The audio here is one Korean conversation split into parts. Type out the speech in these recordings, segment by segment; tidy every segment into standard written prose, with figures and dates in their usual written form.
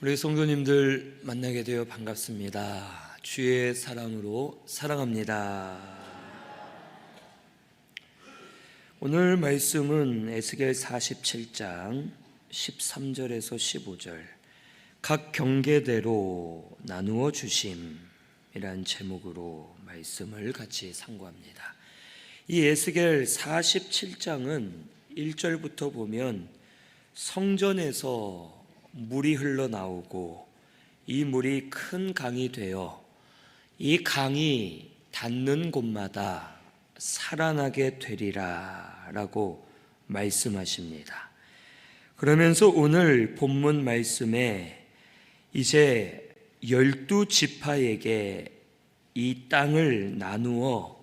우리 성도님들 만나게 되어 반갑습니다. 주의 사랑으로 사랑합니다. 오늘 말씀은 에스겔 47장 13절에서 15절 각 경계대로 나누어 주심이란 제목으로 말씀을 같이 상고합니다. 이 에스겔 47장은 1절부터 보면 성전에서 물이 흘러나오고 이 물이 큰 강이 되어 이 강이 닿는 곳마다 살아나게 되리라 라고 말씀하십니다. 그러면서 오늘 본문 말씀에 이제 12지파에게 이 땅을 나누어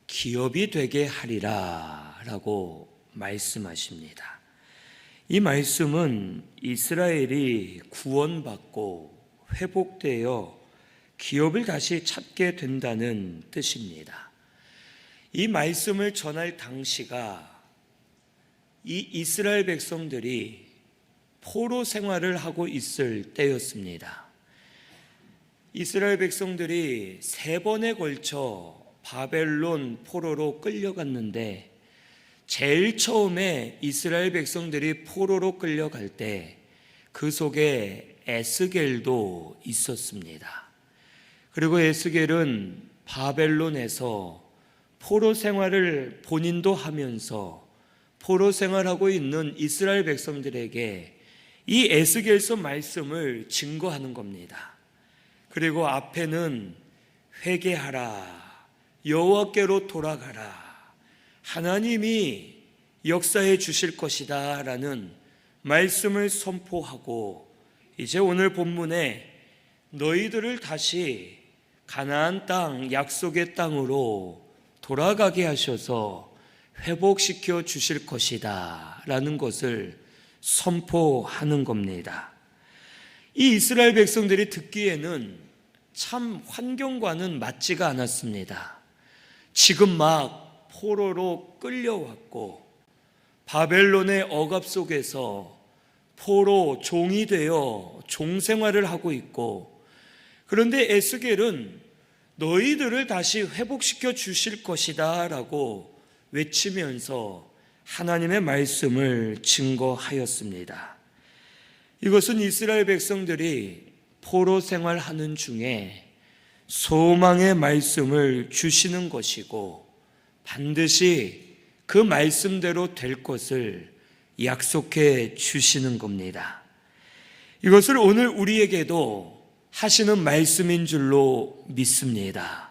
기업이 되게 하리라 라고 말씀하십니다. 이 말씀은 이스라엘이 구원받고 회복되어 기업을 다시 찾게 된다는 뜻입니다. 이 말씀을 전할 당시가 이 이스라엘 백성들이 포로 생활을 하고 있을 때였습니다. 이스라엘 백성들이 3번에 걸쳐 바벨론 포로로 끌려갔는데 제일 처음에 이스라엘 백성들이 포로로 끌려갈 때 그 속에 에스겔도 있었습니다. 그리고 에스겔은 바벨론에서 포로 생활을 본인도 하면서 포로 생활하고 있는 이스라엘 백성들에게 이 에스겔서 말씀을 증거하는 겁니다. 그리고 앞에는 회개하라, 여호와께로 돌아가라, 하나님이 역사해 주실 것이다 라는 말씀을 선포하고 이제 오늘 본문에 너희들을 다시 가나안 땅, 약속의 땅으로 돌아가게 하셔서 회복시켜 주실 것이다 라는 것을 선포하는 겁니다. 이 이스라엘 백성들이 듣기에는 참 환경과는 맞지가 않았습니다. 지금 막 포로로 끌려왔고 바벨론의 억압 속에서 포로 종이 되어 종생활을 하고 있고, 그런데 에스겔은 너희들을 다시 회복시켜 주실 것이다 라고 외치면서 하나님의 말씀을 증거하였습니다. 이것은 이스라엘 백성들이 포로 생활하는 중에 소망의 말씀을 주시는 것이고 반드시 그 말씀대로 될 것을 약속해 주시는 겁니다. 이것을 오늘 우리에게도 하시는 말씀인 줄로 믿습니다.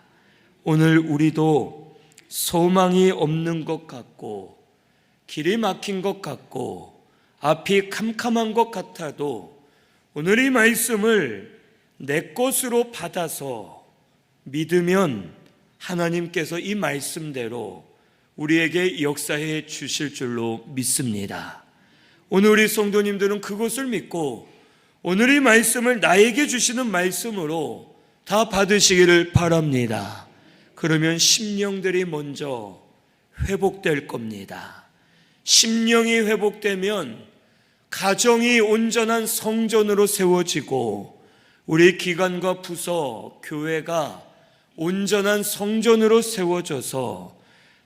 오늘 우리도 소망이 없는 것 같고 길이 막힌 것 같고 앞이 캄캄한 것 같아도 오늘 이 말씀을 내 것으로 받아서 믿으면 하나님께서 이 말씀대로 우리에게 역사해 주실 줄로 믿습니다. 오늘 우리 성도님들은 그것을 믿고 오늘 이 말씀을 나에게 주시는 말씀으로 다 받으시기를 바랍니다. 그러면 심령들이 먼저 회복될 겁니다. 심령이 회복되면 가정이 온전한 성전으로 세워지고 우리 기관과 부서, 교회가 온전한 성전으로 세워져서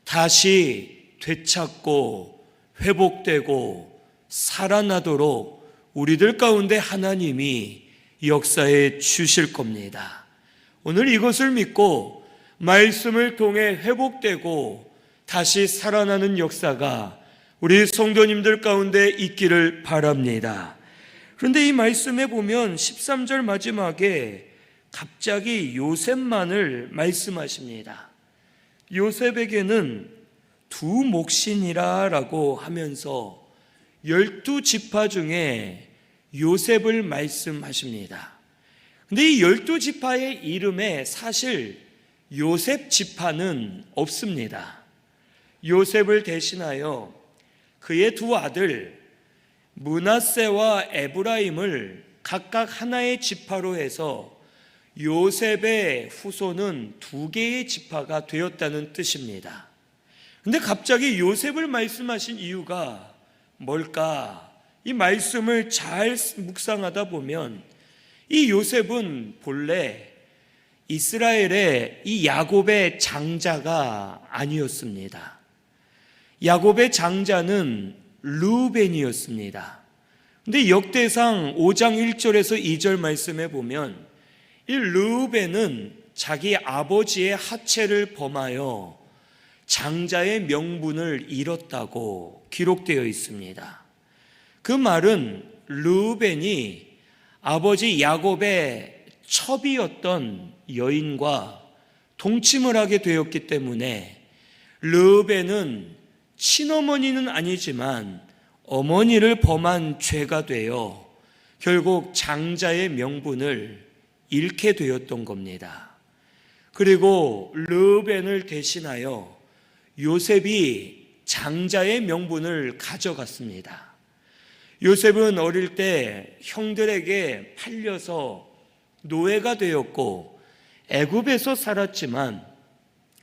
다시 되찾고 회복되고 살아나도록 우리들 가운데 하나님이 역사해 주실 겁니다. 오늘 이것을 믿고 말씀을 통해 회복되고 다시 살아나는 역사가 우리 성도님들 가운데 있기를 바랍니다. 그런데 이 말씀에 보면 13절 마지막에 갑자기 요셉만을 말씀하십니다. 요셉에게는 두 몫이니라 라고 하면서 12지파 중에 요셉을 말씀하십니다. 근데 이 12지파의 이름에 사실 요셉 지파는 없습니다. 요셉을 대신하여 그의 두 아들 므낫세와 에브라임을 각각 하나의 지파로 해서 요셉의 후손은 2개의 지파가 되었다는 뜻입니다. 그런데 갑자기 요셉을 말씀하신 이유가 뭘까? 이 말씀을 잘 묵상하다 보면 이 요셉은 본래 이스라엘의 이 야곱의 장자가 아니었습니다. 야곱의 장자는 르우벤이었습니다. 근데 역대상 5장 1절에서 2절 말씀에 보면 이 르우벤은 자기 아버지의 하체를 범하여 장자의 명분을 잃었다고 기록되어 있습니다. 그 말은 르우벤이 아버지 야곱의 첩이었던 여인과 동침을 하게 되었기 때문에 르우벤은 친어머니는 아니지만 어머니를 범한 죄가 되어 결국 장자의 명분을 잃게 되었던 겁니다. 그리고 르우벤을 대신하여 요셉이 장자의 명분을 가져갔습니다. 요셉은 어릴 때 형들에게 팔려서 노예가 되었고 애굽에서 살았지만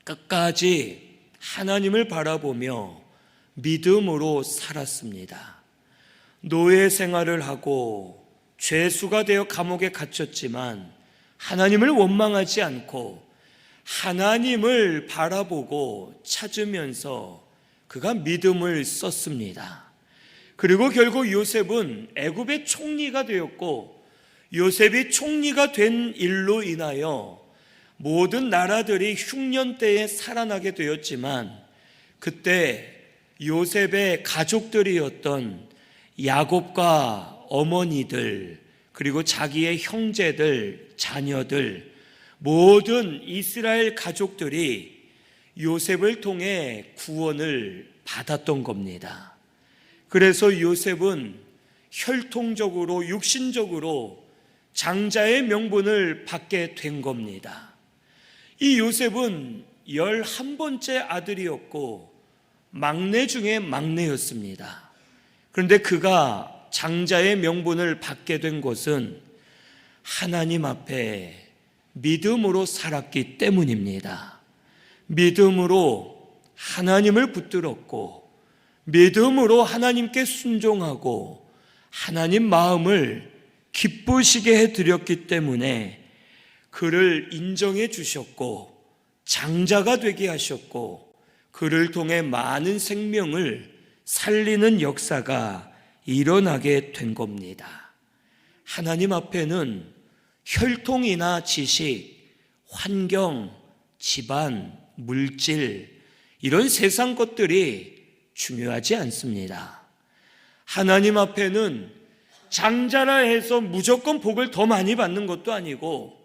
끝까지 하나님을 바라보며 믿음으로 살았습니다. 노예 생활을 하고 죄수가 되어 감옥에 갇혔지만 하나님을 원망하지 않고 하나님을 바라보고 찾으면서 그가 믿음을 썼습니다. 그리고 결국 요셉은 애굽의 총리가 되었고 요셉이 총리가 된 일로 인하여 모든 나라들이 흉년 때에 살아나게 되었지만 그때 요셉의 가족들이었던 야곱과 어머니들 그리고 자기의 형제들, 자녀들 모든 이스라엘 가족들이 요셉을 통해 구원을 받았던 겁니다. 그래서 요셉은 혈통적으로 육신적으로 장자의 명분을 받게 된 겁니다. 이 요셉은 11번째 아들이었고 막내 중에 막내였습니다. 그런데 그가 장자의 명분을 받게 된 것은 하나님 앞에 믿음으로 살았기 때문입니다. 믿음으로 하나님을 붙들었고 믿음으로 하나님께 순종하고 하나님 마음을 기쁘시게 해드렸기 때문에 그를 인정해 주셨고 장자가 되게 하셨고 그를 통해 많은 생명을 살리는 역사가 일어나게 된 겁니다. 하나님 앞에는 혈통이나 지식, 환경, 집안, 물질 이런 세상 것들이 중요하지 않습니다. 하나님 앞에는 장자라 해서 무조건 복을 더 많이 받는 것도 아니고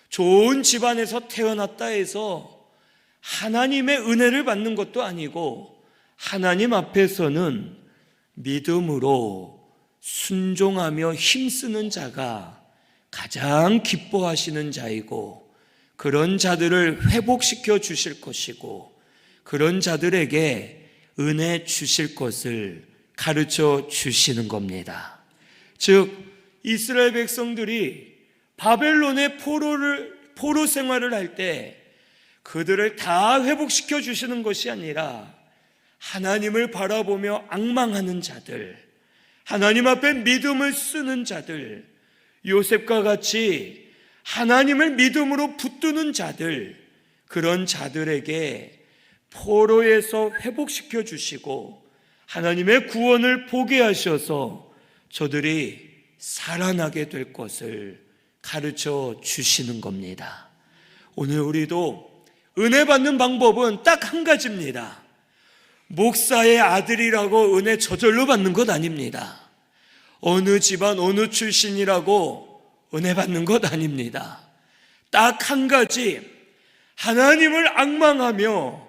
좋은 집안에서 태어났다 해서 하나님의 은혜를 받는 것도 아니고 하나님 앞에서는 믿음으로 순종하며 힘쓰는 자가 가장 기뻐하시는 자이고 그런 자들을 회복시켜 주실 것이고 그런 자들에게 은혜 주실 것을 가르쳐 주시는 겁니다. 즉 이스라엘 백성들이 바벨론의 포로 생활을 할 때 그들을 다 회복시켜 주시는 것이 아니라 하나님을 바라보며 앙망하는 자들, 하나님 앞에 믿음을 쓰는 자들, 요셉과 같이 하나님을 믿음으로 붙드는 자들, 그런 자들에게 포로에서 회복시켜 주시고 하나님의 구원을 보게 하셔서 저들이 살아나게 될 것을 가르쳐 주시는 겁니다. 오늘 우리도 은혜 받는 방법은 딱 한 가지입니다. 목사의 아들이라고 은혜 저절로 받는 것 아닙니다. 어느 집안 어느 출신이라고 은혜 받는 것 아닙니다. 딱 한 가지, 하나님을 앙망하며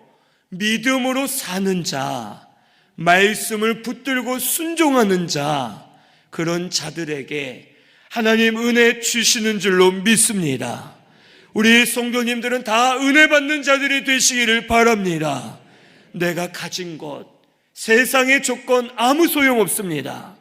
믿음으로 사는 자, 말씀을 붙들고 순종하는 자, 그런 자들에게 하나님 은혜 주시는 줄로 믿습니다. 우리 성도님들은 다 은혜 받는 자들이 되시기를 바랍니다. 내가 가진 것, 세상의 조건 아무 소용없습니다.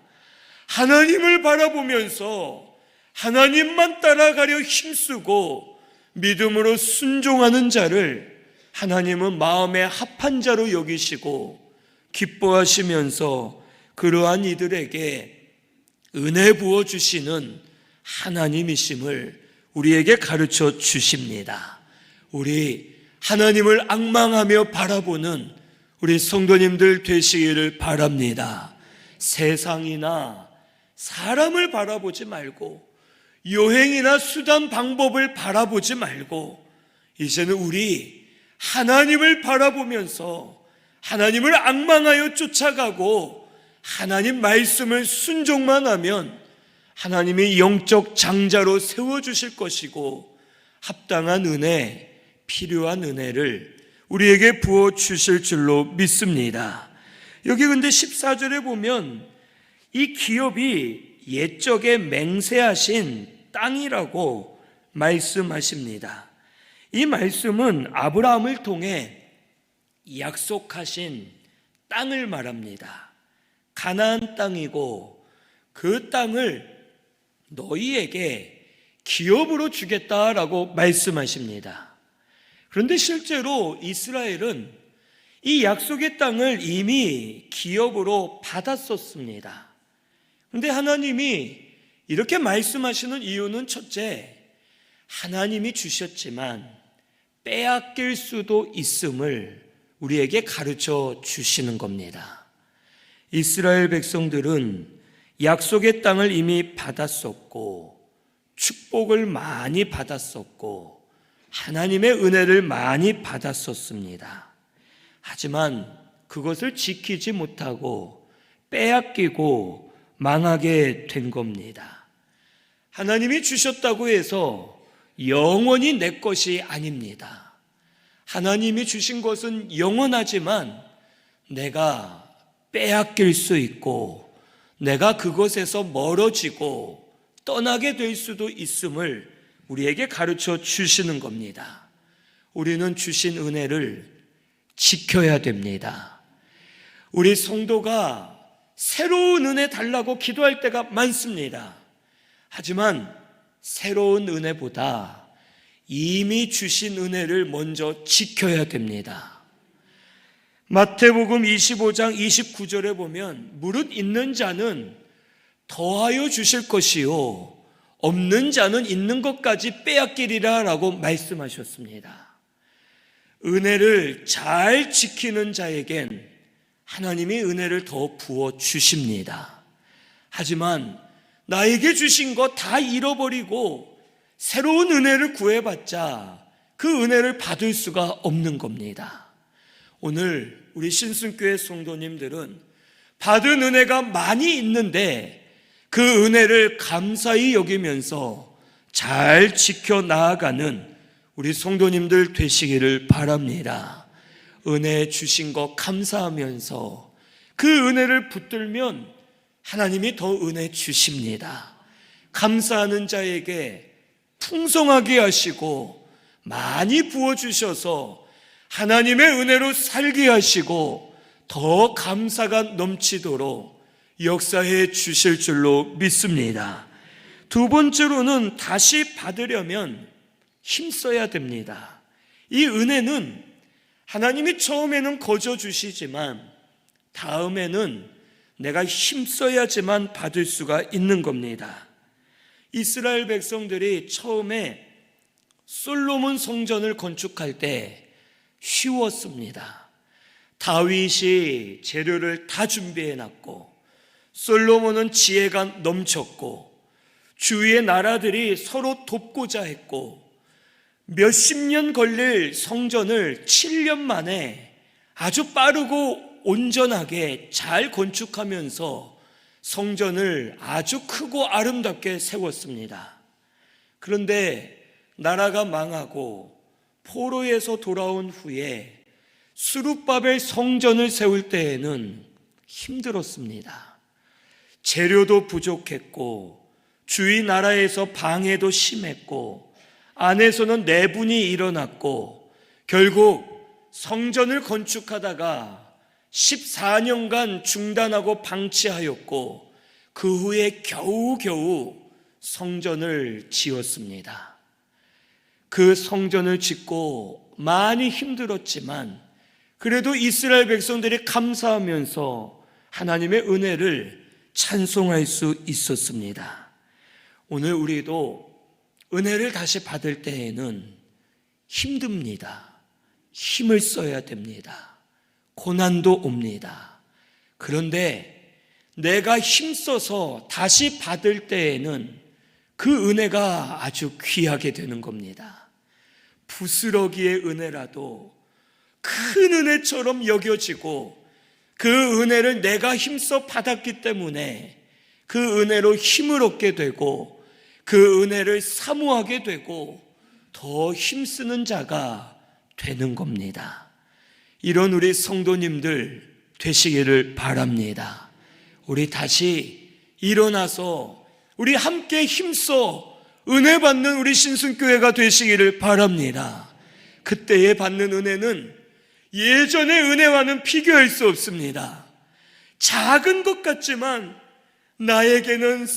하나님을 바라보면서 하나님만 따라가려 힘쓰고 믿음으로 순종하는 자를 하나님은 마음에 합한 자로 여기시고 기뻐하시면서 그러한 이들에게 은혜 부어주시는 하나님이심을 우리에게 가르쳐 주십니다. 우리 하나님을 앙망하며 바라보는 우리 성도님들 되시기를 바랍니다. 세상이나 사람을 바라보지 말고 여행이나 수단 방법을 바라보지 말고 이제는 우리 하나님을 바라보면서 하나님을 앙망하여 쫓아가고 하나님 말씀을 순종만 하면 하나님이 영적 장자로 세워주실 것이고 합당한 은혜, 필요한 은혜를 우리에게 부어주실 줄로 믿습니다. 여기 근데 14절에 보면 이 기업이 옛적에 맹세하신 땅이라고 말씀하십니다. 이 말씀은 아브라함을 통해 약속하신 땅을 말합니다. 가나안 땅이고 그 땅을 너희에게 기업으로 주겠다라고 말씀하십니다. 그런데 실제로 이스라엘은 이 약속의 땅을 이미 기업으로 받았었습니다. 그런데 하나님이 이렇게 말씀하시는 이유는 첫째, 하나님이 주셨지만 빼앗길 수도 있음을 우리에게 가르쳐 주시는 겁니다. 이스라엘 백성들은 약속의 땅을 이미 받았었고 축복을 많이 받았었고 하나님의 은혜를 많이 받았었습니다. 하지만 그것을 지키지 못하고 빼앗기고 망하게 된 겁니다. 하나님이 주셨다고 해서 영원히 내 것이 아닙니다. 하나님이 주신 것은 영원하지만 내가 빼앗길 수 있고 내가 그것에서 멀어지고 떠나게 될 수도 있음을 우리에게 가르쳐 주시는 겁니다. 우리는 주신 은혜를 지켜야 됩니다. 우리 성도가 새로운 은혜 달라고 기도할 때가 많습니다. 하지만 새로운 은혜보다 이미 주신 은혜를 먼저 지켜야 됩니다. 마태복음 25장 29절에 보면 무릇 있는 자는 더하여 주실 것이요 없는 자는 있는 것까지 빼앗기리라 라고 말씀하셨습니다. 은혜를 잘 지키는 자에겐 하나님이 은혜를 더 부어 주십니다. 하지만 나에게 주신 거 다 잃어버리고 새로운 은혜를 구해봤자 그 은혜를 받을 수가 없는 겁니다. 오늘 우리 신순교회 성도님들은 받은 은혜가 많이 있는데 그 은혜를 감사히 여기면서 잘 지켜나가는 우리 성도님들 되시기를 바랍니다. 은혜 주신 거 감사하면서 그 은혜를 붙들면 하나님이 더 은혜 주십니다. 감사하는 자에게 풍성하게 하시고 많이 부어주셔서 하나님의 은혜로 살게 하시고 더 감사가 넘치도록 역사해 주실 줄로 믿습니다. 두 번째로는 다시 받으려면 힘써야 됩니다. 이 은혜는 하나님이 처음에는 거저 주시지만 다음에는 내가 힘써야지만 받을 수가 있는 겁니다. 이스라엘 백성들이 처음에 솔로몬 성전을 건축할 때 쉬웠습니다. 다윗이 재료를 다 준비해 놨고 솔로몬은 지혜가 넘쳤고 주위의 나라들이 서로 돕고자 했고 몇십 년 걸릴 성전을 7년 만에 아주 빠르고 온전하게 잘 건축하면서 성전을 아주 크고 아름답게 세웠습니다. 그런데 나라가 망하고 포로에서 돌아온 후에 스룹바벨 성전을 세울 때에는 힘들었습니다. 재료도 부족했고 주위 나라에서 방해도 심했고 안에서는 내분이 일어났고 결국 성전을 건축하다가 14년간 중단하고 방치하였고 그 후에 겨우겨우 성전을 지었습니다. 그 성전을 짓고 많이 힘들었지만 그래도 이스라엘 백성들이 감사하면서 하나님의 은혜를 찬송할 수 있었습니다. 오늘 우리도 은혜를 다시 받을 때에는 힘듭니다. 힘을 써야 됩니다. 고난도 옵니다. 그런데 내가 힘써서 다시 받을 때에는 그 은혜가 아주 귀하게 되는 겁니다. 부스러기의 은혜라도 큰 은혜처럼 여겨지고 그 은혜를 내가 힘써 받았기 때문에 그 은혜로 힘을 얻게 되고 그 은혜를 사모하게 되고 더 힘쓰는 자가 되는 겁니다. 이런 우리 성도님들 되시기를 바랍니다. 우리 다시 일어나서 우리 함께 힘써 은혜 받는 우리 신순교회가 되시기를 바랍니다. 그때에 받는 은혜는 예전의 은혜와는 비교할 수 없습니다. 작은 것 같지만 나에게는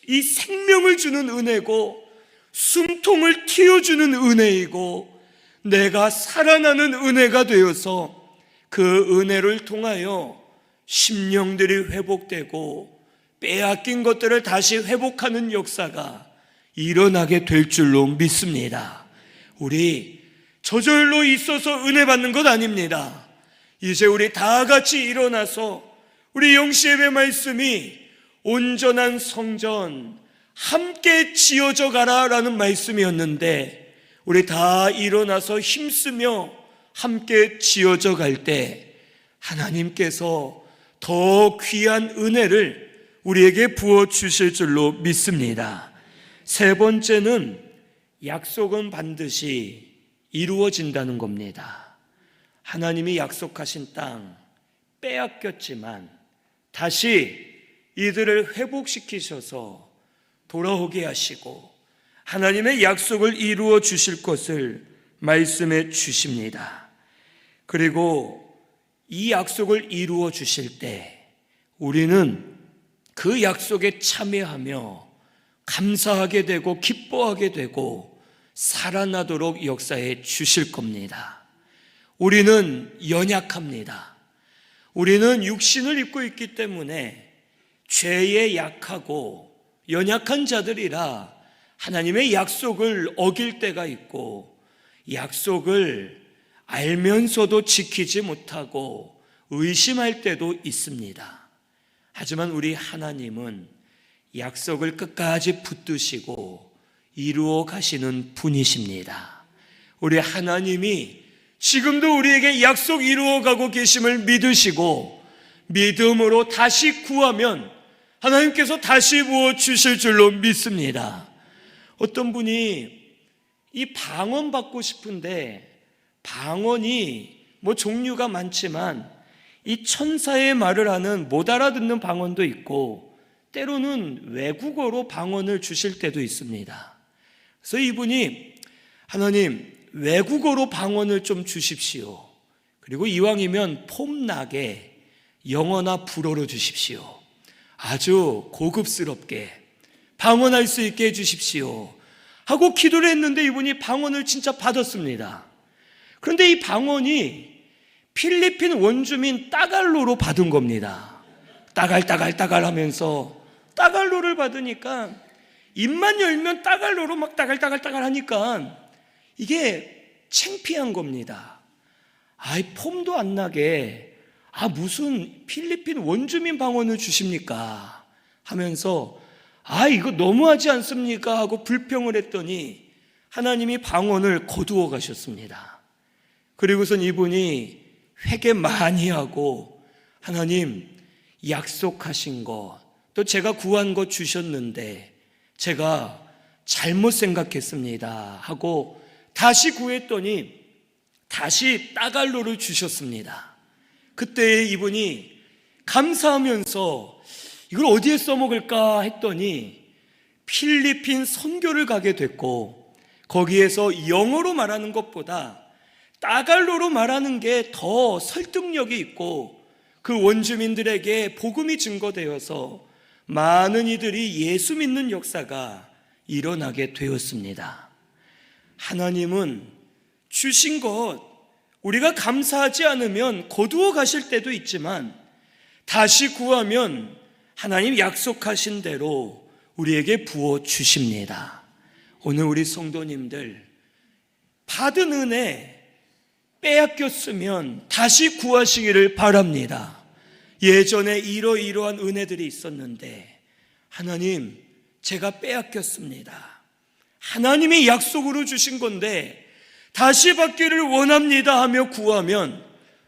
이 생명을 주는 은혜고 숨통을 틔워주는 은혜이고 내가 살아나는 은혜가 되어서 그 은혜를 통하여 심령들이 회복되고 빼앗긴 것들을 다시 회복하는 역사가 일어나게 될 줄로 믿습니다. 우리 저절로 있어서 은혜 받는 것 아닙니다. 이제 우리 다 같이 일어나서 우리 영시예배 말씀이 온전한 성전 함께 지어져 가라 라는 말씀이었는데 우리 다 일어나서 힘쓰며 함께 지어져 갈 때 하나님께서 더 귀한 은혜를 우리에게 부어주실 줄로 믿습니다. 세 번째는 약속은 반드시 이루어진다는 겁니다. 하나님이 약속하신 땅 빼앗겼지만 다시 이들을 회복시키셔서 돌아오게 하시고 하나님의 약속을 이루어 주실 것을 말씀해 주십니다. 그리고 이 약속을 이루어 주실 때 우리는 그 약속에 참여하며 감사하게 되고 기뻐하게 되고 살아나도록 역사해 주실 겁니다. 우리는 연약합니다. 우리는 육신을 입고 있기 때문에 죄에 약하고 연약한 자들이라 하나님의 약속을 어길 때가 있고 약속을 알면서도 지키지 못하고 의심할 때도 있습니다. 하지만 우리 하나님은 약속을 끝까지 붙드시고 이루어 가시는 분이십니다. 우리 하나님이 지금도 우리에게 약속 이루어 가고 계심을 믿으시고 믿음으로 다시 구하면 하나님께서 다시 부어 주실 줄로 믿습니다. 어떤 분이 이 방언 받고 싶은데 방언이 종류가 많지만 이 천사의 말을 하는 못 알아듣는 방언도 있고 때로는 외국어로 방언을 주실 때도 있습니다. 그래서 이분이 하나님 외국어로 방언을 좀 주십시오. 그리고 이왕이면 폼나게 영어나 불어로 주십시오. 아주 고급스럽게 방언할 수 있게 해주십시오 하고 기도를 했는데 이분이 방언을 진짜 받았습니다. 그런데 이 방언이 필리핀 원주민 따갈로로 받은 겁니다. 따갈따갈 하면서 따갈로를 받으니까 입만 열면 따갈로로 막 따갈따갈 하니까 이게 창피한 겁니다. 폼도 안 나게 무슨 필리핀 원주민 방언을 주십니까 하면서 이거 너무하지 않습니까 하고 불평을 했더니 하나님이 방언을 거두어 가셨습니다. 그리고선 이분이 회개 많이 하고 하나님 약속하신 것 또 제가 구한 것 주셨는데 제가 잘못 생각했습니다 하고 다시 구했더니 다시 따갈로를 주셨습니다. 그때 이분이 감사하면서 이걸 어디에 써먹을까 했더니 필리핀 선교를 가게 됐고 거기에서 영어로 말하는 것보다 따갈로로 말하는 게 더 설득력이 있고 그 원주민들에게 복음이 증거되어서 많은 이들이 예수 믿는 역사가 일어나게 되었습니다. 하나님은 주신 것 우리가 감사하지 않으면 거두어 가실 때도 있지만 다시 구하면 하나님 약속하신 대로 우리에게 부어 주십니다. 오늘 우리 성도님들 받은 은혜 빼앗겼으면 다시 구하시기를 바랍니다. 예전에 이러이러한 은혜들이 있었는데 하나님, 제가 빼앗겼습니다. 하나님이 약속으로 주신 건데 다시 받기를 원합니다 하며 구하면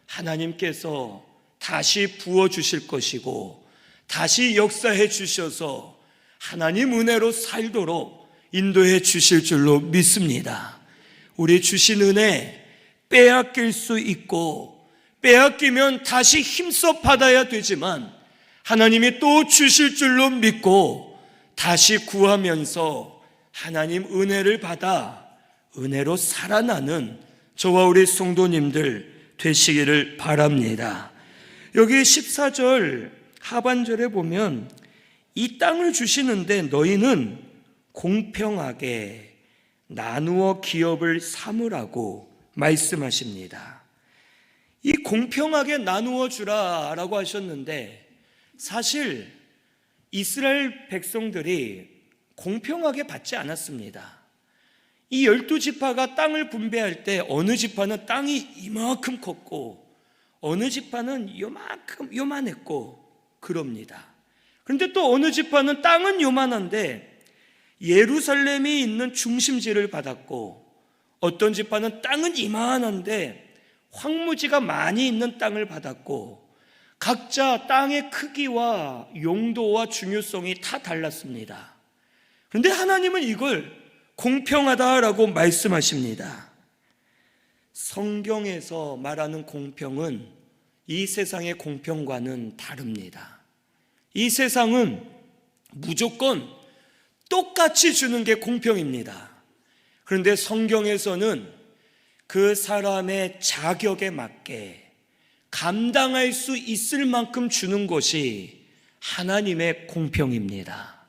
하나님께서 다시 부어주실 것이고 다시 역사해 주셔서 하나님 은혜로 살도록 인도해 주실 줄로 믿습니다. 우리 주신 은혜 빼앗길 수 있고 빼앗기면 다시 힘써 받아야 되지만 하나님이 또 주실 줄로 믿고 다시 구하면서 하나님 은혜를 받아 은혜로 살아나는 저와 우리 성도님들 되시기를 바랍니다. 여기 14절 하반절에 보면 이 땅을 주시는데 너희는 공평하게 나누어 기업을 삼으라고 말씀하십니다. 이 공평하게 나누어 주라라고 하셨는데 사실 이스라엘 백성들이 공평하게 받지 않았습니다. 이 12지파가 땅을 분배할 때 어느 지파는 땅이 이만큼 컸고 어느 지파는 요만했고 그럽니다. 그런데 또 어느 지파는 땅은 요만한데 예루살렘이 있는 중심지를 받았고 어떤 지파는 땅은 이만한데 황무지가 많이 있는 땅을 받았고 각자 땅의 크기와 용도와 중요성이 다 달랐습니다. 그런데 하나님은 이걸 공평하다라고 말씀하십니다. 성경에서 말하는 공평은 이 세상의 공평과는 다릅니다. 이 세상은 무조건 똑같이 주는 게 공평입니다. 그런데 성경에서는 그 사람의 자격에 맞게 감당할 수 있을 만큼 주는 것이 하나님의 공평입니다.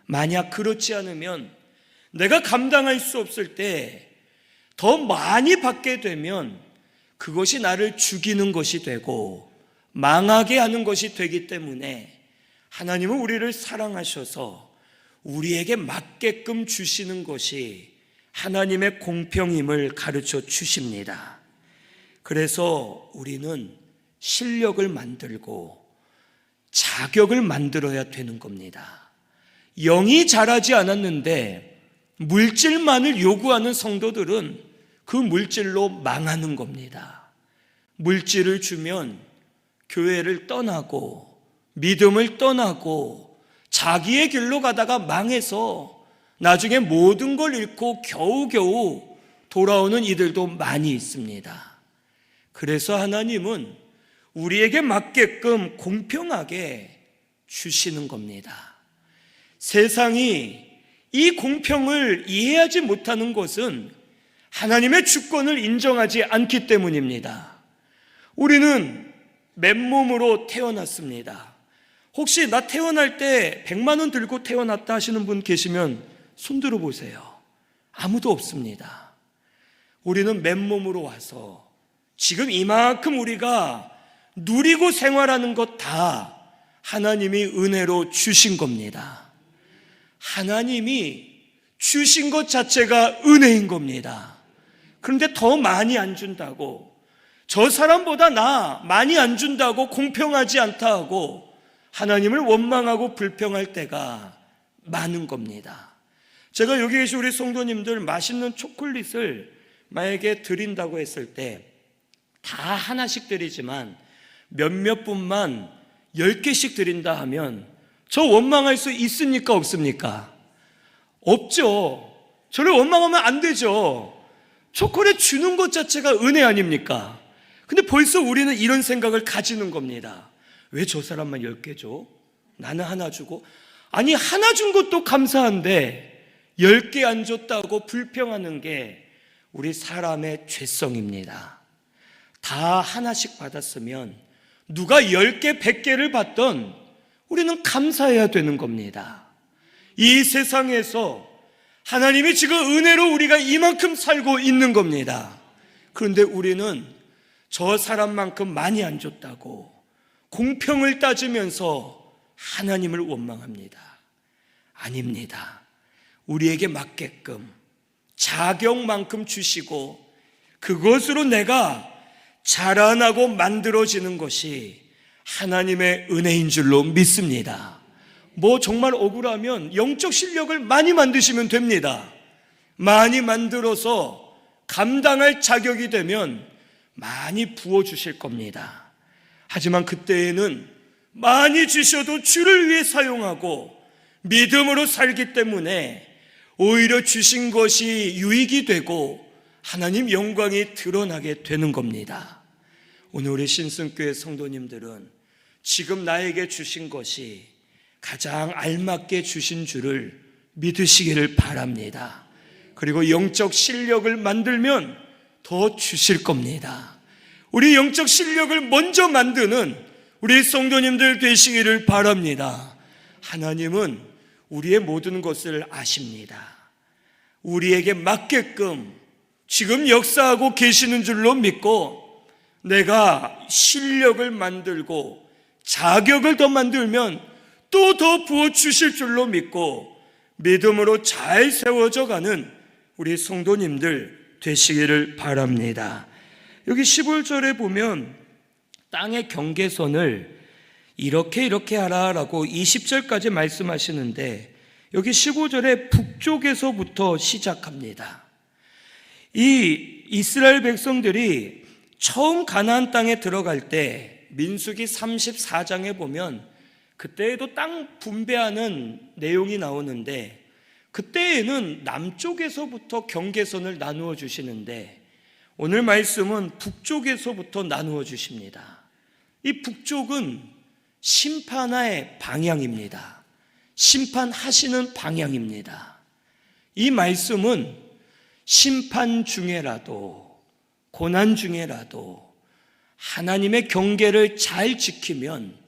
만약 그렇지 않으면 내가 감당할 수 없을 때 더 많이 받게 되면 그것이 나를 죽이는 것이 되고 망하게 하는 것이 되기 때문에 하나님은 우리를 사랑하셔서 우리에게 맞게끔 주시는 것이 하나님의 공평임을 가르쳐 주십니다. 그래서 우리는 실력을 만들고 자격을 만들어야 되는 겁니다. 영이 자라지 않았는데 물질만을 요구하는 성도들은 그 물질로 망하는 겁니다. 물질을 주면 교회를 떠나고 믿음을 떠나고 자기의 길로 가다가 망해서 나중에 모든 걸 잃고 겨우겨우 돌아오는 이들도 많이 있습니다. 그래서 하나님은 우리에게 맞게끔 공평하게 주시는 겁니다. 세상이 이 공평을 이해하지 못하는 것은 하나님의 주권을 인정하지 않기 때문입니다. 우리는 맨몸으로 태어났습니다. 혹시 나 태어날 때 100만 원 들고 태어났다 하시는 분 계시면 손 들어보세요. 아무도 없습니다. 우리는 맨몸으로 와서 지금 이만큼 우리가 누리고 생활하는 것 다 하나님이 은혜로 주신 겁니다. 하나님이 주신 것 자체가 은혜인 겁니다. 그런데 더 많이 안 준다고, 저 사람보다 나 많이 안 준다고 공평하지 않다 하고 하나님을 원망하고 불평할 때가 많은 겁니다. 제가 여기 계신 우리 성도님들 맛있는 초콜릿을 만약에 드린다고 했을 때 다 하나씩 드리지만 몇몇 분만 10개씩 드린다 하면 저 원망할 수 있습니까? 없습니까? 없죠. 저를 원망하면 안 되죠. 초콜릿 주는 것 자체가 은혜 아닙니까? 근데 벌써 우리는 이런 생각을 가지는 겁니다. 왜 저 사람만 10개 줘? 나는 하나 주고. 아니, 하나 준 것도 감사한데 10개 안 줬다고 불평하는 게 우리 사람의 죄성입니다. 다 하나씩 받았으면 누가 10개, 100개를 받던 우리는 감사해야 되는 겁니다. 이 세상에서 하나님이 지금 은혜로 우리가 이만큼 살고 있는 겁니다. 그런데 우리는 저 사람만큼 많이 안 줬다고 공평을 따지면서 하나님을 원망합니다. 아닙니다. 우리에게 맞게끔 자격만큼 주시고 그것으로 내가 자라나고 만들어지는 것이 하나님의 은혜인 줄로 믿습니다. 정말 억울하면 영적 실력을 많이 만드시면 됩니다. 많이 만들어서 감당할 자격이 되면 많이 부어주실 겁니다. 하지만 그때에는 많이 주셔도 주를 위해 사용하고 믿음으로 살기 때문에 오히려 주신 것이 유익이 되고 하나님 영광이 드러나게 되는 겁니다. 오늘 우리 신승교회 성도님들은 지금 나에게 주신 것이 가장 알맞게 주신 줄을 믿으시기를 바랍니다. 그리고 영적 실력을 만들면 더 주실 겁니다. 우리 영적 실력을 먼저 만드는 우리 성도님들 되시기를 바랍니다. 하나님은 우리의 모든 것을 아십니다. 우리에게 맞게끔 지금 역사하고 계시는 줄로 믿고 내가 실력을 만들고 자격을 더 만들면 또 더 부어주실 줄로 믿고 믿음으로 잘 세워져 가는 우리 성도님들 되시기를 바랍니다. 여기 15절에 보면 땅의 경계선을 이렇게 하라라고 20절까지 말씀하시는데 여기 15절에 북쪽에서부터 시작합니다. 이 이스라엘 백성들이 처음 가나안 땅에 들어갈 때 민수기 34장에 보면 그때에도 땅 분배하는 내용이 나오는데 그때에는 남쪽에서부터 경계선을 나누어 주시는데 오늘 말씀은 북쪽에서부터 나누어 주십니다. 이 북쪽은 심판의 방향입니다. 심판하시는 방향입니다. 이 말씀은 심판 중에라도 고난 중에라도 하나님의 경계를 잘 지키면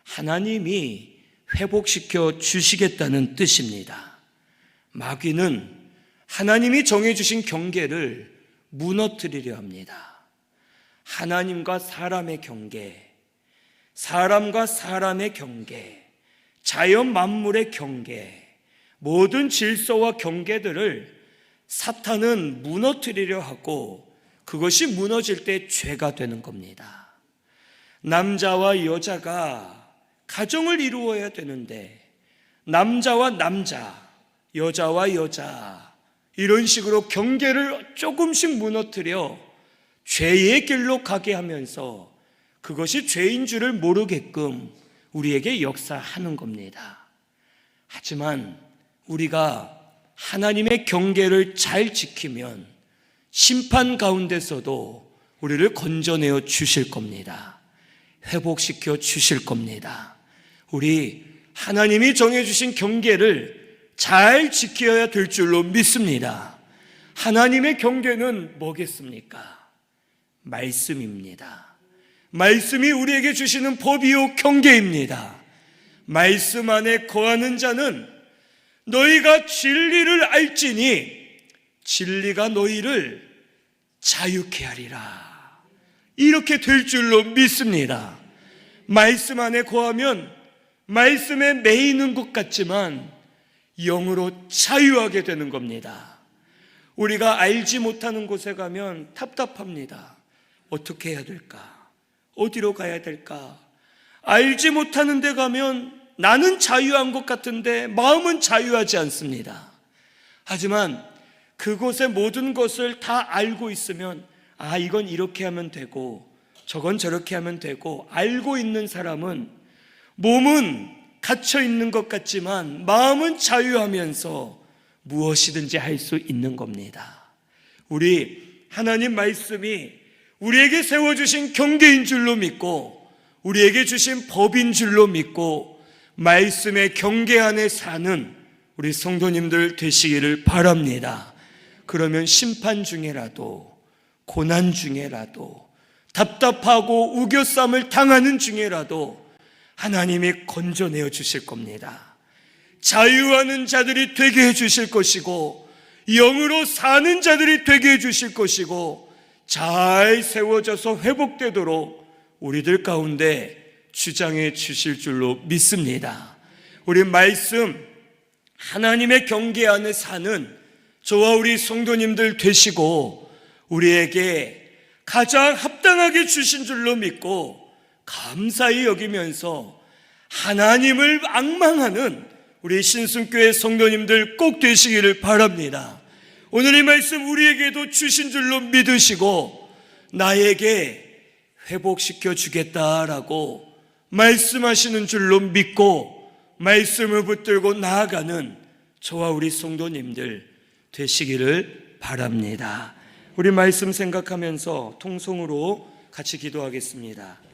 하나님이 회복시켜 주시겠다는 뜻입니다. 마귀는 하나님이 정해주신 경계를 무너뜨리려 합니다. 하나님과 사람의 경계, 사람과 사람의 경계, 자연 만물의 경계, 모든 질서와 경계들을 사탄은 무너뜨리려 하고 그것이 무너질 때 죄가 되는 겁니다. 남자와 여자가 가정을 이루어야 되는데 남자와 남자, 여자와 여자 이런 식으로 경계를 조금씩 무너뜨려 죄의 길로 가게 하면서 그것이 죄인 줄을 모르게끔 우리에게 역사하는 겁니다. 하지만 우리가 하나님의 경계를 잘 지키면 심판 가운데서도 우리를 건져내어 주실 겁니다. 회복시켜 주실 겁니다. 우리 하나님이 정해주신 경계를 잘 지켜야 될 줄로 믿습니다. 하나님의 경계는 뭐겠습니까? 말씀입니다. 말씀이 우리에게 주시는 법이요 경계입니다. 말씀 안에 거하는 자는 너희가 진리를 알지니 진리가 너희를 자유케 하리라. 이렇게 될 줄로 믿습니다. 말씀 안에 거하면 말씀에 매이는 것 같지만 영으로 자유하게 되는 겁니다. 우리가 알지 못하는 곳에 가면 답답합니다. 어떻게 해야 될까? 어디로 가야 될까? 알지 못하는 데 가면 나는 자유한 것 같은데 마음은 자유하지 않습니다. 하지만 그곳의 모든 것을 다 알고 있으면 이건 이렇게 하면 되고 저건 저렇게 하면 되고 알고 있는 사람은 몸은 갇혀 있는 것 같지만 마음은 자유하면서 무엇이든지 할 수 있는 겁니다. 우리 하나님 말씀이 우리에게 세워주신 경계인 줄로 믿고 우리에게 주신 법인 줄로 믿고 말씀의 경계 안에 사는 우리 성도님들 되시기를 바랍니다. 그러면 심판 중에라도 고난 중에라도 답답하고 우겨쌈을 당하는 중에라도 하나님이 건져내어 주실 겁니다. 자유하는 자들이 되게 해 주실 것이고 영으로 사는 자들이 되게 해 주실 것이고 잘 세워져서 회복되도록 우리들 가운데 주장해 주실 줄로 믿습니다. 우리 말씀 하나님의 경계 안에 사는 저와 우리 성도님들 되시고 우리에게 가장 합당하게 주신 줄로 믿고 감사히 여기면서 하나님을 앙망하는 우리 신순교회 성도님들 꼭 되시기를 바랍니다. 오늘 이 말씀 우리에게도 주신 줄로 믿으시고 나에게 회복시켜 주겠다라고 말씀하시는 줄로 믿고 말씀을 붙들고 나아가는 저와 우리 성도님들 되시기를 바랍니다. 우리 말씀 생각하면서 통성으로 같이 기도하겠습니다.